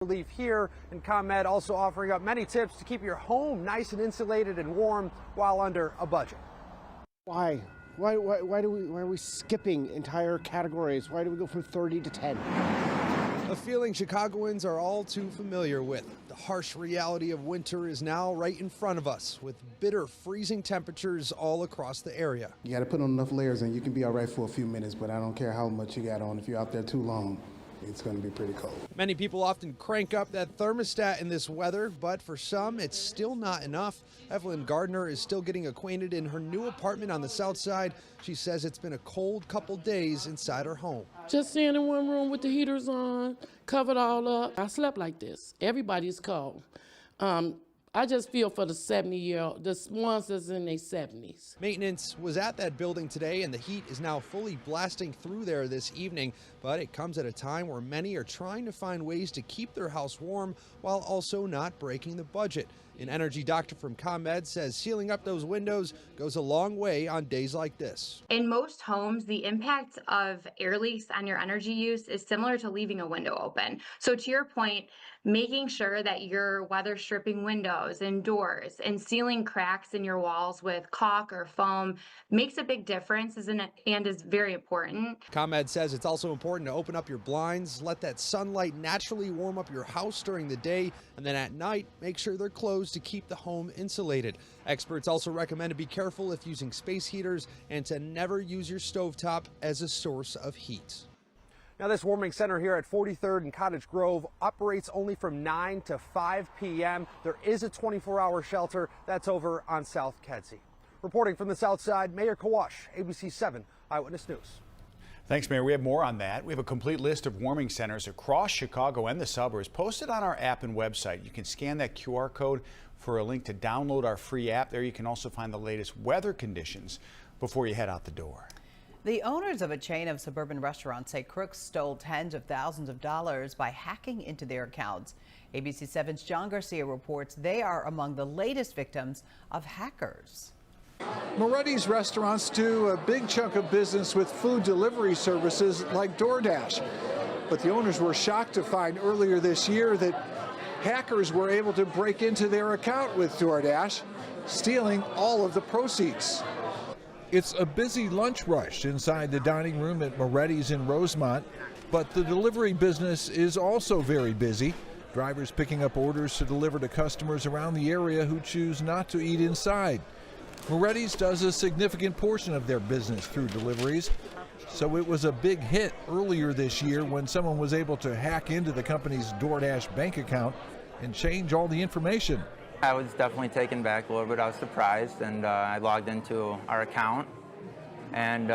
relief here, and ComEd also offering up many tips to keep your home nice and insulated and warm while under a budget. Why? Why are we skipping entire categories? Why do we go from 30 to 10? A feeling Chicagoans are all too familiar with. The harsh reality of winter is now right in front of us, with bitter freezing temperatures all across the area. You got to put on enough layers and you can be all right for a few minutes, but I don't care how much you got on. If you're out there too long, it's going to be pretty cold. Many people often crank up that thermostat in this weather, but for some, it's still not enough. Evelyn Gardner is still getting acquainted in her new apartment on the south side. She says it's been a cold couple days inside her home. Just staying in one room with the heaters on, covered all up. I slept like this. Everybody's cold. I just feel for the 70-year-old, the ones that's in their 70s. Maintenance was at that building today, and the heat is now fully blasting through there this evening. But it comes at a time where many are trying to find ways to keep their house warm while also not breaking the budget. An energy doctor from ComEd says sealing up those windows goes a long way on days like this. In most homes, the impact of air leaks on your energy use is similar to leaving a window open. So to your point, making sure that you're weather stripping windows and doors and sealing cracks in your walls with caulk or foam makes a big difference and is very important. ComEd says it's also important to open up your blinds, let that sunlight naturally warm up your house during the day, and then at night, make sure they're closed to keep the home insulated. Experts also recommend to be careful if using space heaters and to never use your stovetop as a source of heat. Now, this warming center here at 43rd and Cottage Grove operates only from 9 to 5 p.m. There is a 24-hour shelter that's over on South Kedzie. Reporting from the south side, Mayor Kawash, ABC 7 Eyewitness News. Thanks, Mayor. We have more on that. We have a complete list of warming centers across Chicago and the suburbs posted on our app and website. You can scan that QR code for a link to download our free app. There you can also find the latest weather conditions before you head out the door. The owners of a chain of suburban restaurants say crooks stole tens of thousands of dollars by hacking into their accounts. ABC 7's John Garcia reports they are among the latest victims of hackers. Moretti's restaurants do a big chunk of business with food delivery services like DoorDash. But the owners were shocked to find earlier this year that hackers were able to break into their account with DoorDash, stealing all of the proceeds. It's a busy lunch rush inside the dining room at Moretti's in Rosemont, but the delivery business is also very busy. Drivers picking up orders to deliver to customers around the area who choose not to eat inside. Moretti's does a significant portion of their business through deliveries, so it was a big hit earlier this year when someone was able to hack into the company's DoorDash bank account and change all the information. I was definitely taken back a little bit. I was surprised, and I logged into our account, and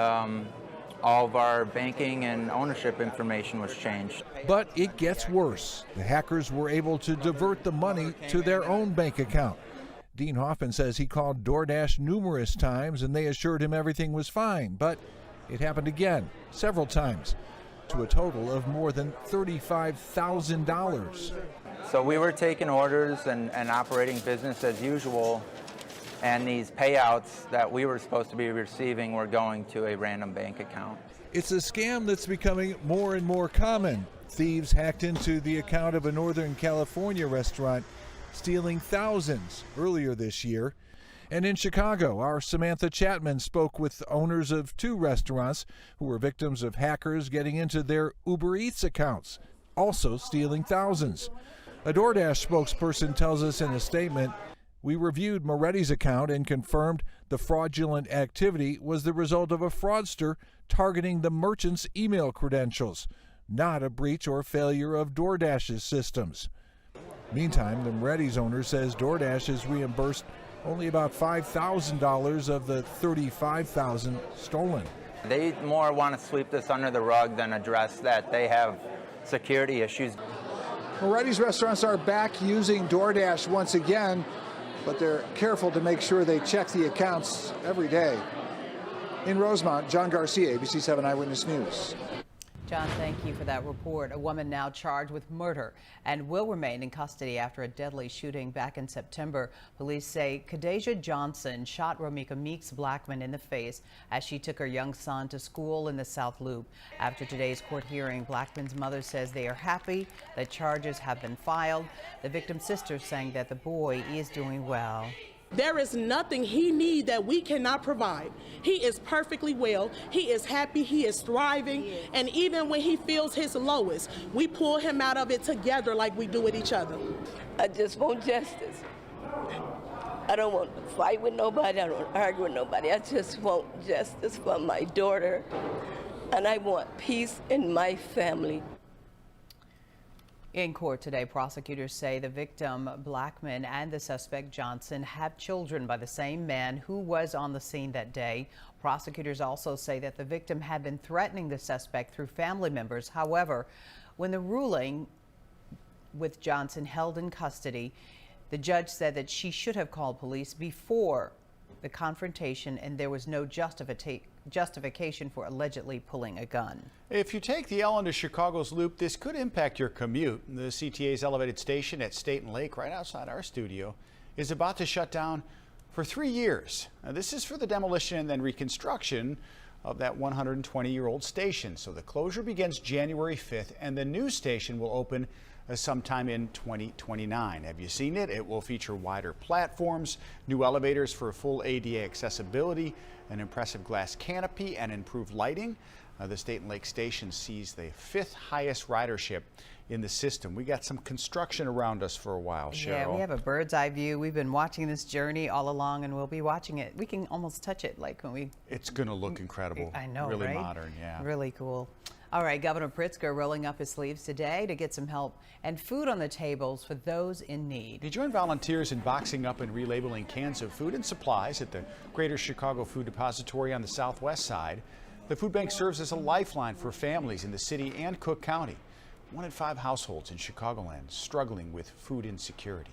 all of our banking and ownership information was changed. But it gets worse. The hackers were able to divert the money to their own bank account. Dean Hoffman says he called DoorDash numerous times and they assured him everything was fine, but it happened again, several times, to a total of more than $35,000. So we were taking orders and operating business as usual, and these payouts that we were supposed to be receiving were going to a random bank account. It's a scam that's becoming more and more common. Thieves hacked into the account of a Northern California restaurant, stealing thousands earlier this year. And in Chicago, our Samantha Chapman spoke with owners of two restaurants who were victims of hackers getting into their Uber Eats accounts, also stealing thousands. A DoorDash spokesperson tells us in a statement, "We reviewed Moretti's account and confirmed the fraudulent activity was the result of a fraudster targeting the merchant's email credentials, not a breach or failure of DoorDash's systems." Meantime, the Moretti's owner says DoorDash has reimbursed only about $5,000 of the $35,000 stolen. They more want to sweep this under the rug than address that they have security issues. Moretti's restaurants are back using DoorDash once again, but they're careful to make sure they check the accounts every day. In Rosemont, John Garcia, ABC 7 Eyewitness News. John, thank you for that report. A woman now charged with murder and will remain in custody after a deadly shooting back in September. Police say Khadijah Johnson shot Romika Meeks Blackman in the face as she took her young son to school in the South Loop. After today's court hearing, Blackman's mother says they are happy that charges have been filed. The victim's sister saying that the boy is doing well. There is nothing he needs that we cannot provide. He is perfectly well. He is happy. He is thriving. And even when he feels his lowest, we pull him out of it together like we do with each other. I just want justice. I don't want to fight with nobody. I don't want to argue with nobody. I just want justice for my daughter. And I want peace in my family. In court today, prosecutors say the victim, Blackman, and the suspect, Johnson, have children by the same man who was on the scene that day. Prosecutors also say that the victim had been threatening the suspect through family members. However, when the ruling with Johnson held in custody, the judge said that she should have called police before the confrontation and there was no justification for allegedly pulling a gun. If you take the L into Chicago's Loop, this could impact your commute. The CTA's elevated station at State and Lake, right outside our studio, is about to shut down for 3 years. Now, this is for the demolition and then reconstruction of that 120-year-old station. So the closure begins January 5th, and the new station will open sometime in 2029. Have you seen it? It will feature wider platforms, new elevators for full ADA accessibility, an impressive glass canopy, and improved lighting. The State and Lake Station sees the 5th highest ridership in the system. We got some construction around us for a while, Cheryl. Yeah, we have a bird's eye view. We've been watching this journey all along, and we'll be watching it. We can almost touch it, like when we... It's going to look incredible. I know, really right? Modern, yeah. Really cool. All right, Governor Pritzker rolling up his sleeves today to get some help and food on the tables for those in need. He joined volunteers in boxing up and relabeling cans of food and supplies at the Greater Chicago Food Depository on the southwest side. The food bank serves as a lifeline for families in the city and Cook County. 1 in 5 households in Chicagoland struggling with food insecurity.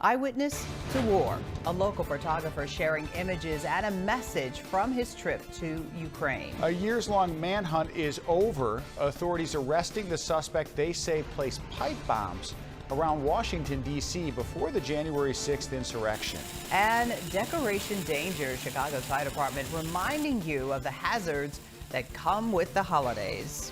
Eyewitness to war, a local photographer sharing images and a message from his trip to Ukraine. A years-long manhunt is over. Authorities arresting the suspect they say placed pipe bombs around Washington, D.C. before the January 6th insurrection. And Decoration Danger, Chicago's Fire Department reminding you of the hazards that come with the holidays.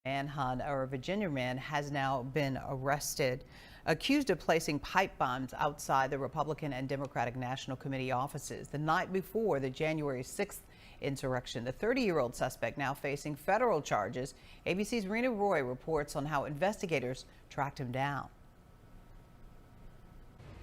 Manhunt, or a Virginia man has now been arrested, accused of placing pipe bombs outside the Republican and Democratic National Committee offices the night before the January 6th insurrection. The 30-year-old suspect now facing federal charges. ABC's Rena Roy reports on how investigators tracked him down.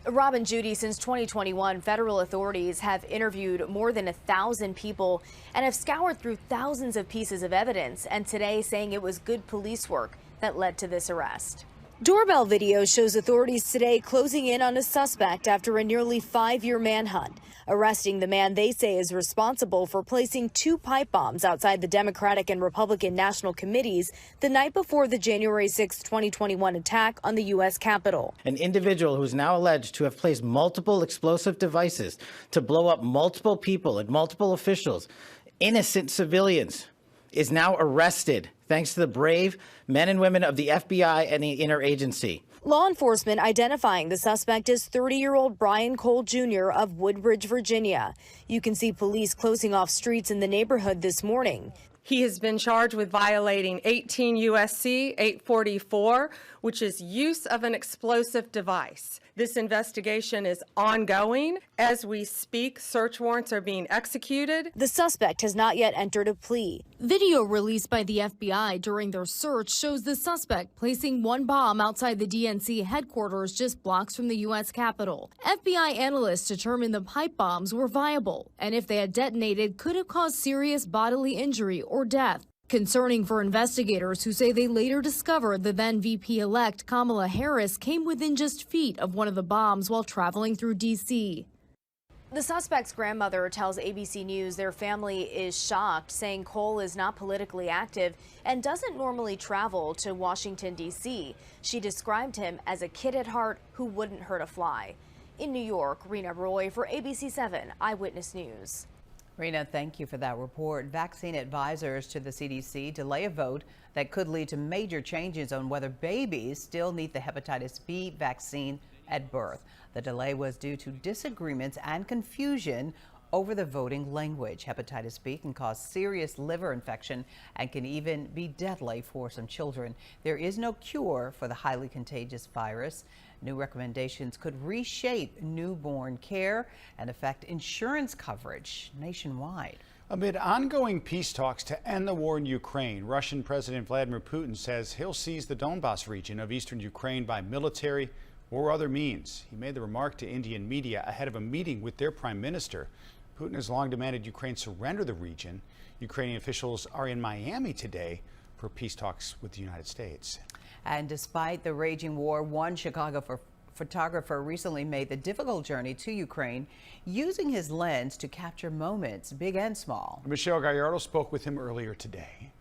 Rob and Judy, since 2021, federal authorities have interviewed more than 1,000 people and have scoured through thousands of pieces of evidence, and today saying it was good police work that led to this arrest. Doorbell video shows authorities today closing in on a suspect after a nearly 5-year manhunt, arresting the man they say is responsible for placing 2 pipe bombs outside the Democratic and Republican national committees the night before the January 6, 2021 attack on the U.S. Capitol. An individual who is now alleged to have placed multiple explosive devices to blow up multiple people and multiple officials, innocent civilians, is now arrested thanks to the brave men and women of the FBI and the interagency. Law enforcement identifying the suspect as 30-year-old Brian Cole Jr. of Woodbridge, Virginia. You can see police closing off streets in the neighborhood this morning. He has been charged with violating 18 U.S.C. 844, which is use of an explosive device. This investigation is ongoing. As we speak, search warrants are being executed. The suspect has not yet entered a plea. Video released by the FBI during their search shows the suspect placing 1 bomb outside the DNC headquarters just blocks from the U.S. Capitol. FBI analysts determined the pipe bombs were viable, and if they had detonated, could have caused serious bodily injury or death. Concerning for investigators who say they later discovered the then VP-elect Kamala Harris came within just feet of one of the bombs while traveling through D.C. The suspect's grandmother tells ABC News their family is shocked, saying Cole is not politically active and doesn't normally travel to Washington, D.C. She described him as a kid at heart who wouldn't hurt a fly. In New York, Rena Roy for ABC 7 Eyewitness News. Rena, thank you for that report. Vaccine advisors to the CDC delay a vote that could lead to major changes on whether babies still need the hepatitis B vaccine at birth. The delay was due to disagreements and confusion over the voting language. Hepatitis B can cause serious liver infection and can even be deadly for some children. There is no cure for the highly contagious virus. New recommendations could reshape newborn care and affect insurance coverage nationwide. Amid ongoing peace talks to end the war in Ukraine, Russian President Vladimir Putin says he'll seize the Donbas region of eastern Ukraine by military or other means. He made the remark to Indian media ahead of a meeting with their prime minister. Putin has long demanded Ukraine surrender the region. Ukrainian officials are in Miami today for peace talks with the United States. And despite the raging war, one Chicago photographer recently made the difficult journey to Ukraine using his lens to capture moments, big and small. Michelle Gallardo spoke with him earlier today.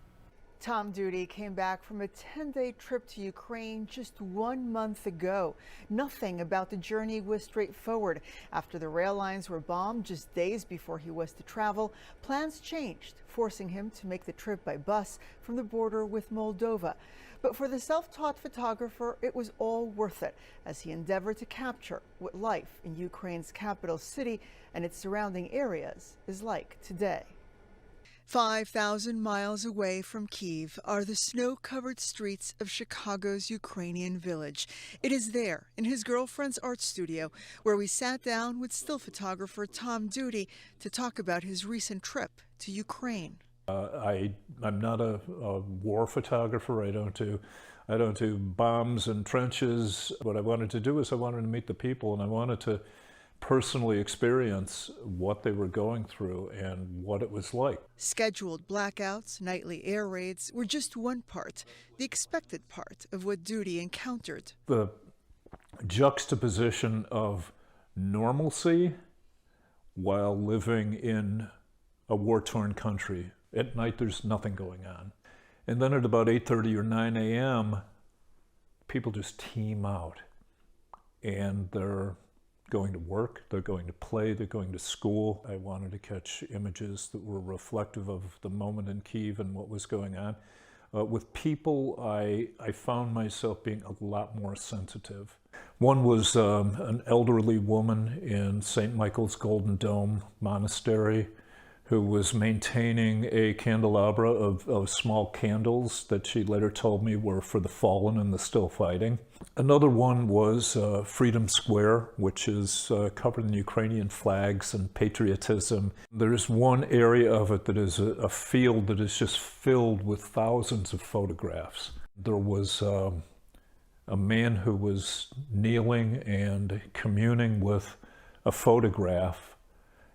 Tom Duty came back from a 10-day trip to Ukraine just 1 month ago. Nothing about the journey was straightforward. After the rail lines were bombed just days before he was to travel, plans changed, forcing him to make the trip by bus from the border with Moldova. But for the self-taught photographer, it was all worth it as he endeavored to capture what life in Ukraine's capital city and its surrounding areas is like today. 5,000 miles away from Kyiv are the snow-covered streets of Chicago's Ukrainian village. It is there, in his girlfriend's art studio, where we sat down with still photographer Tom Duty to talk about his recent trip to Ukraine. I'm not a war photographer. I don't do bombs and trenches. What I wanted to do is I wanted to meet the people, and I wanted to personally experience what they were going through and what it was like. Scheduled blackouts, nightly air raids were just one part, the expected part of what Duty encountered. The juxtaposition of normalcy while living in a war-torn country. At night, there's nothing going on. And then at about 8:30 or 9 a.m., people just team out. And they're going to work, they're going to play, they're going to school. I wanted to catch images that were reflective of the moment in Kyiv and what was going on. With people, I found myself being a lot more sensitive. One was an elderly woman in St. Michael's Golden Dome Monastery who was maintaining a candelabra of small candles that she later told me were for the fallen and the still fighting. Another one was Freedom Square, which is covered in Ukrainian flags and patriotism. There's one area of it that is a field that is just filled with thousands of photographs. There was a man who was kneeling and communing with a photograph,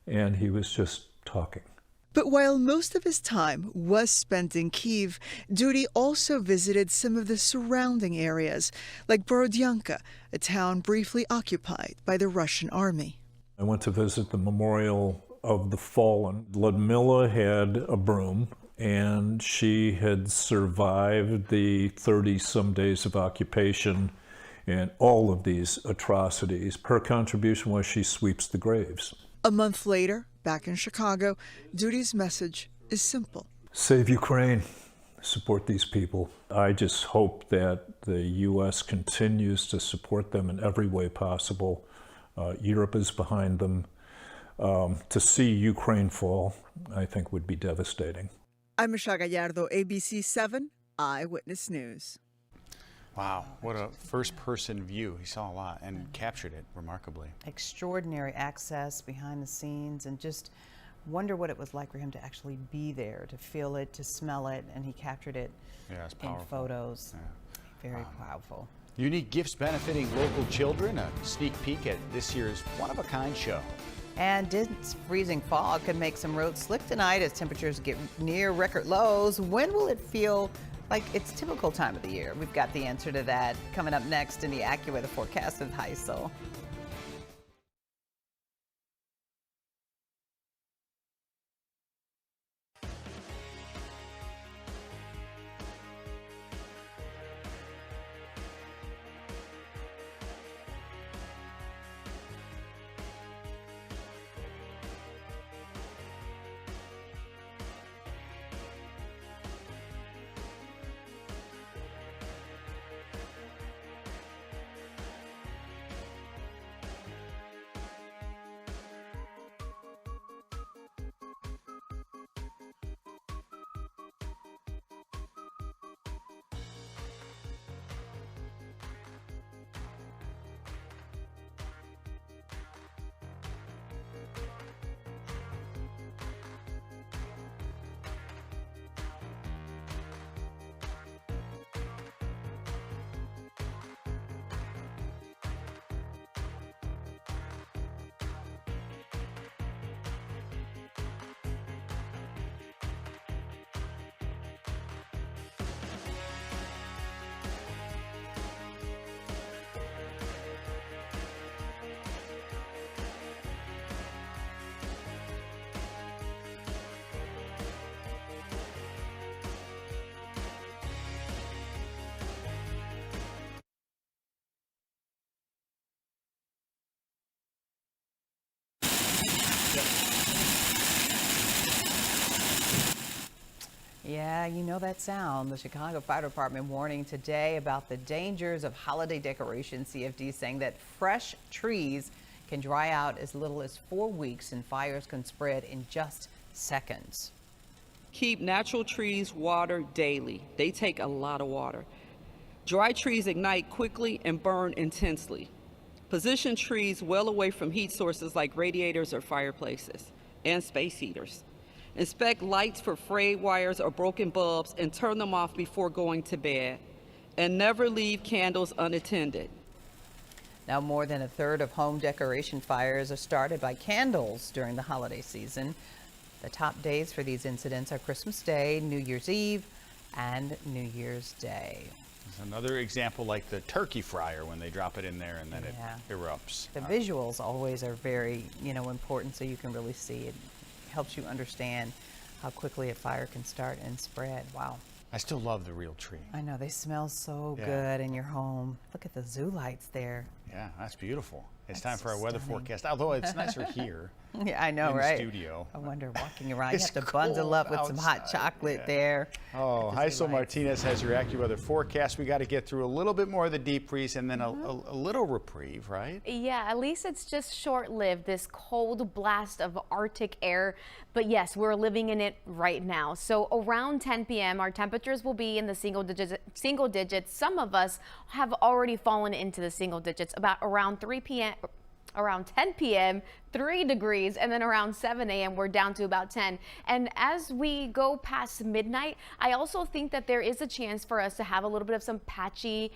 and he was just talking. But while most of his time was spent in Kyiv, Dudy also visited some of the surrounding areas, like Borodyanka, a town briefly occupied by the Russian army. I went to visit the memorial of the fallen. Ludmila had a broom, and she had survived the 30-some days of occupation and all of these atrocities. Her contribution was she sweeps the graves. A month later, back in Chicago, Dudy's message is simple. Save Ukraine. Support these people. I just hope that the U.S. continues to support them in every way possible. Europe is behind them. To see Ukraine fall, I think, would be devastating. I'm Michelle Gallardo, ABC 7 Eyewitness News. Wow, what a first-person view. He saw a lot and captured it remarkably. Extraordinary access behind the scenes, and just wonder what it was like for him to actually be there, to feel it, to smell it, and he captured it in photos. Yeah. Very powerful. Unique gifts benefiting local children, a sneak peek at this year's one-of-a-kind show. And dense freezing fog could make some roads slick tonight as temperatures get near record lows. When will it feel like it's typical time of the year? We've got the answer to that coming up next in the AccuWeather forecast with Heisel. Yeah, you know that sound. The Chicago Fire Department warning today about the dangers of holiday decoration. CFD saying that fresh trees can dry out as little as 4 weeks and fires can spread in just seconds. Keep natural trees watered daily. They take a lot of water. Dry trees ignite quickly and burn intensely. Position trees well away from heat sources like radiators or fireplaces and space heaters. Inspect lights for frayed wires or broken bulbs and turn them off before going to bed. And never leave candles unattended. Now, more than a third of home decoration fires are started by candles during the holiday season. The top days for these incidents are Christmas Day, New Year's Eve, and New Year's Day. There's another example like the turkey fryer when they drop it in there and then it erupts. The visuals always are very, important, so you can really see it. Helps you understand how quickly a fire can start and spread. Wow. I still love the real tree. I know, they smell so good in your home. Look at the zoo lights there. Yeah, that's beautiful. It's time for our weather forecast, although it's nicer here. Yeah, I know, in right? The studio. I wonder, walking around, you have to bundle up with some hot chocolate there. Oh, Heisel Martinez has your AccuWeather forecast. We got to get through a little bit more of the deep freeze and then a little reprieve, right? Yeah, at least it's just short-lived, this cold blast of Arctic air. But yes, we're living in it right now. So around 10 p.m., our temperatures will be in the single digits. Some of us have already fallen into the single digits. About around 3 p.m. Around 10 p.m., 3 degrees, and then around 7 a.m. we're down to about 10. And as we go past midnight, I also think that there is a chance for us to have a little bit of some patchy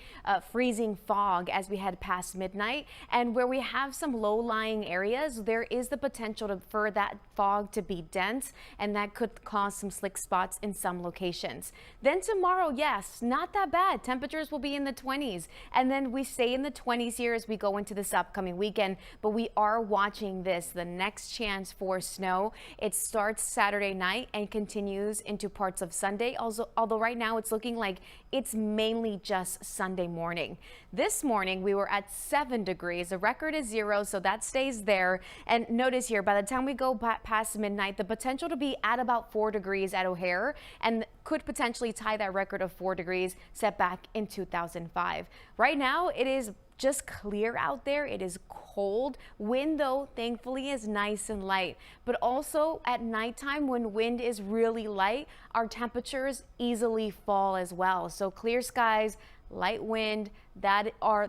freezing fog as we head past midnight. And where we have some low-lying areas, there is the potential for that fog to be dense, and that could cause some slick spots in some locations. Then tomorrow, yes, not that bad. Temperatures will be in the 20s, and then we stay in the 20s here as we go into this upcoming weekend. But we are watching this, the next chance for snow. It starts Saturday night and continues into parts of Sunday. Also, although right now it's looking like it's mainly just Sunday morning. This morning we were at 7 degrees. The record is 0, so that stays there. And notice here, by the time we go past midnight, the potential to be at about 4 degrees at O'Hare and could potentially tie that record of 4 degrees set back in 2005. Right now it is just clear out there. It is cold. Wind, though, thankfully is nice and light. But also at nighttime, when wind is really light, our temperatures easily fall as well. So clear skies, light wind,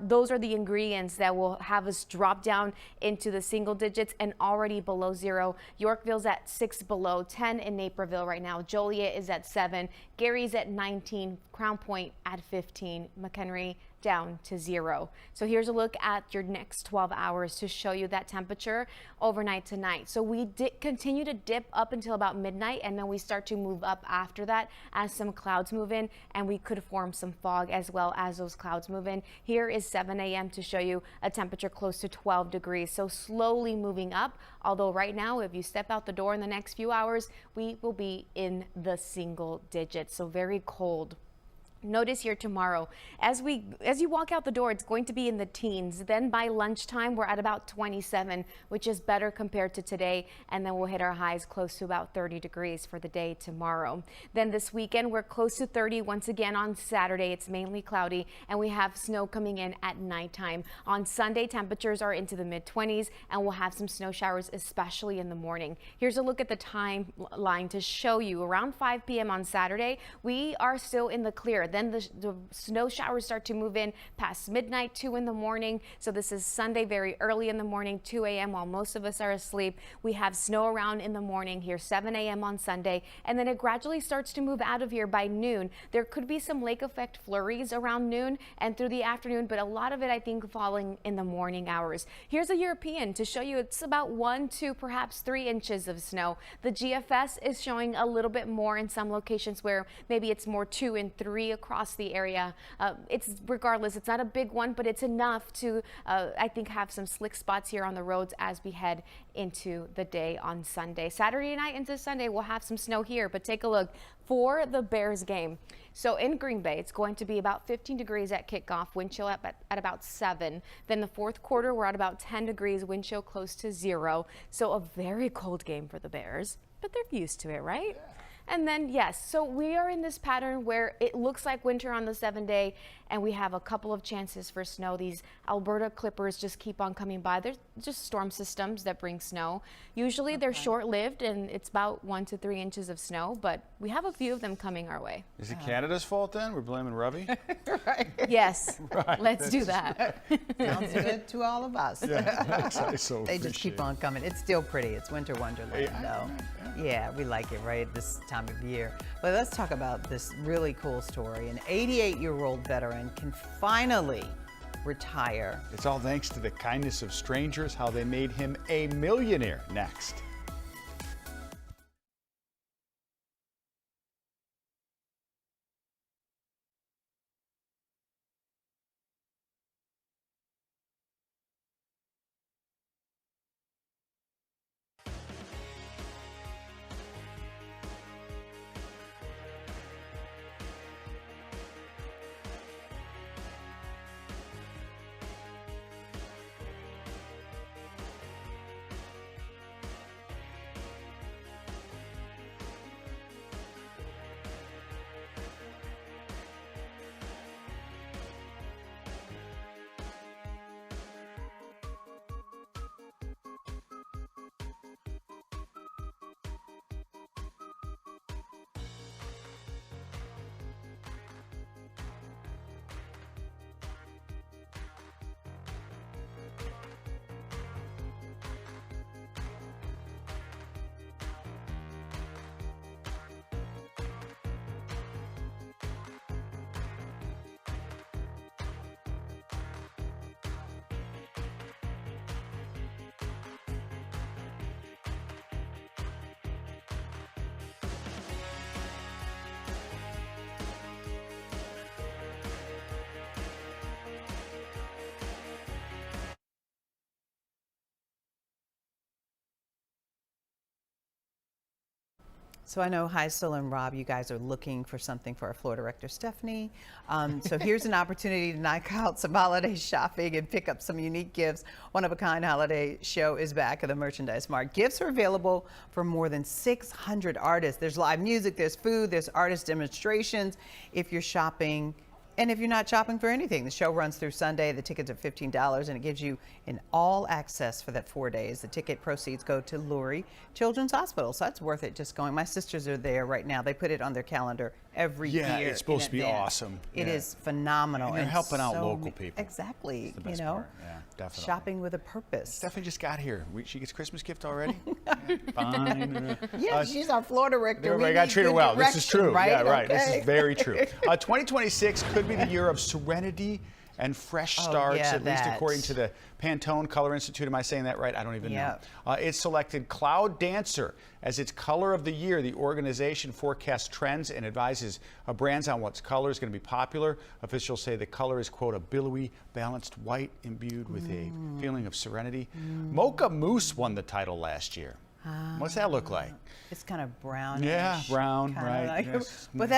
those are the ingredients that will have us drop down into the single digits and already below 0. Yorkville's at 6 below, 10 in Naperville right now. Joliet is at 7, Gary's at 19, Crown Point at 15, McHenry down to 0. So here's a look at your next 12 hours to show you that temperature overnight tonight. So we did continue to dip up until about midnight, and then we start to move up after that as some clouds move in, and we could form some fog as well as those clouds move in. Here is 7 a.m. to show you a temperature close to 12 degrees. So slowly moving up, although right now if you step out the door in the next few hours, we will be in the single digits. So very cold. Notice here tomorrow, as you walk out the door, it's going to be in the teens. Then by lunchtime, we're at about 27, which is better compared to today. And then we'll hit our highs close to about 30 degrees for the day tomorrow. Then this weekend, we're close to 30 once again on Saturday. It's mainly cloudy, and we have snow coming in at nighttime. On Sunday, temperatures are into the mid-20s, and we'll have some snow showers, especially in the morning. Here's a look at the timeline to show you. Around 5 p.m. on Saturday, we are still in the clear. Then the snow showers start to move in past midnight, 2 in the morning. So this is Sunday very early in the morning, 2 a.m. while most of us are asleep. We have snow around in the morning here, 7 a.m. on Sunday. And then it gradually starts to move out of here by noon. There could be some lake effect flurries around noon and through the afternoon, but a lot of it, I think, falling in the morning hours. Here's a European to show you it's about 1 to perhaps 3 inches of snow. The GFS is showing a little bit more in some locations where maybe it's more 2 and 3 across the area. Regardless, it's not a big one, but it's enough to, I think, have some slick spots here on the roads as we head into the day on Sunday. Saturday night into Sunday, we'll have some snow here, but take a look for the Bears game. So in Green Bay, it's going to be about 15 degrees at kickoff, wind chill at about 7. Then the fourth quarter, we're at about 10 degrees, wind chill close to 0. So a very cold game for the Bears, but they're used to it, right? Yeah. And then, yes, so we are in this pattern where it looks like winter on the 7th day, and we have a couple of chances for snow. These Alberta clippers just keep on coming by. They're just storm systems that bring snow. Usually they're short-lived, and it's about 1 to 3 inches of snow, but we have a few of them coming our way. Is it Canada's fault then? We're blaming Ravi? Right. Yes, right. Let's do that. Sounds good to all of us. Yeah, so they just keep on coming. It's still pretty. It's winter wonderland, though. Yeah, we like it, right, this time of year. But let's talk about this really cool story. An 88-year-old veteran can finally retire. It's all thanks to the kindness of strangers, how they made him a millionaire. Next. So I know Heisel and Rob, you guys are looking for something for our floor director, Stephanie. So here's an opportunity to knock out some holiday shopping and pick up some unique gifts. One-of-a-kind holiday show is back at the Merchandise Mart. Gifts are available for more than 600 artists. There's live music, there's food, there's artist demonstrations. If you're shopping, and if you're not shopping for anything, the show runs through Sunday. The tickets are $15, and it gives you an all access for that 4 days. The ticket proceeds go to Lurie Children's Hospital, so that's worth it just going. My sisters are there right now. They put it on their calendar every year. Yeah, it's supposed to be advance. awesome. It Yeah. is phenomenal. And you're helping out local people. Exactly. That's the best part. Yeah, definitely. Shopping with a purpose. Stephanie just got here. She gets Christmas gift already? Fine. Yeah, she's our floor director. I got to treat her well. This is true. Right? Yeah, right. This Okay. is very true. 2026 could be the year of serenity and fresh starts, yeah, at least that. according to the Pantone Color Institute. Am I saying that right? I don't even know. It selected Cloud Dancer as its color of the year. The organization forecasts trends and advises brands on what color is going to be popular. Officials say the color is, quote, a billowy, balanced white imbued with a feeling of serenity. Mocha Mousse won the title last year. What's that look like? It's kind of brown. Yeah, brown, kinda right. like- Yes. But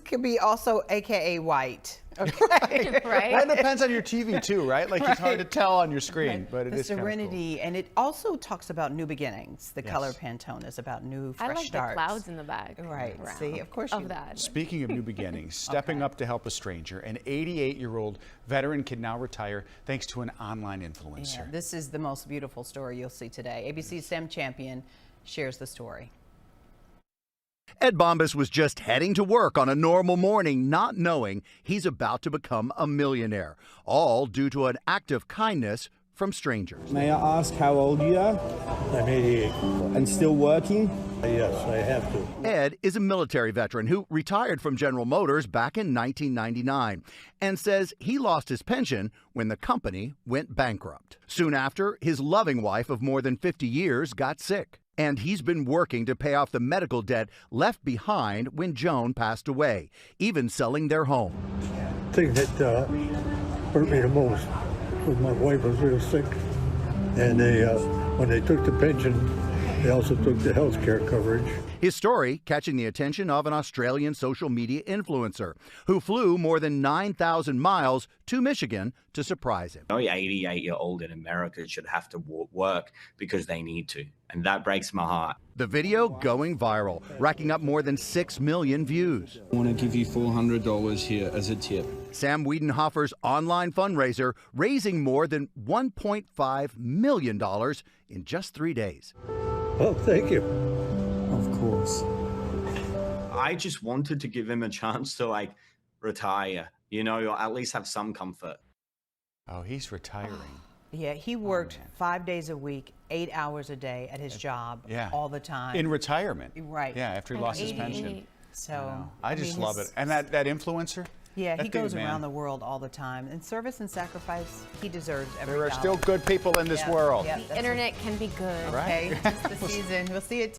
could be also AKA white. Okay. Right. Well, it depends on your TV too, right? Like it's hard to tell on your screen, but it The is kind of cool. serenity, and it also talks about new beginnings. The Yes. color Pantone is about new, fresh I like starts. the clouds in the back. Right. Brown. See, of course Of you that. Speaking of new beginnings, stepping up to help a stranger, an 88-year-old veteran can now retire thanks to an online influencer. Yeah, this is the most beautiful story you'll see today. ABC's Sam Champion shares the story. Ed Bombas was just heading to work on a normal morning, not knowing he's about to become a millionaire, all due to an act of kindness from strangers. May I ask how old you are? I'm 88. And still working? Yes, I have to. Ed is a military veteran who retired from General Motors back in 1999 and says he lost his pension when the company went bankrupt. Soon after, his loving wife of more than 50 years got sick. And he's been working to pay off the medical debt left behind when Joan passed away, even selling their home. The thing that hurt me the most was my wife was real sick, and when they took the pension, they also took the health care coverage. His story catching the attention of an Australian social media influencer who flew more than 9,000 miles to Michigan to surprise him. No 88-year-old in America should have to work because they need to, and that breaks my heart. The video going viral, racking up more than 6 million views. I want to give you $400 here as a tip. Sam Wiedenhofer's online fundraiser raising more than $1.5 million in just 3 days. Oh, thank you. Of course. I just wanted to give him a chance to retire, or at least have some comfort. Oh, he's retiring. Yeah, he worked 5 days a week, 8 hours a day at his job, all the time. In retirement. Right. Yeah, after he lost his pension. So I just love it. And that influencer? Yeah, that he dude, goes man. around the world all the time. And service and sacrifice, he deserves every There are dollar. still good people in this Yeah, world. yeah, The that's internet can be good. Okay, Right. just the season. We'll see it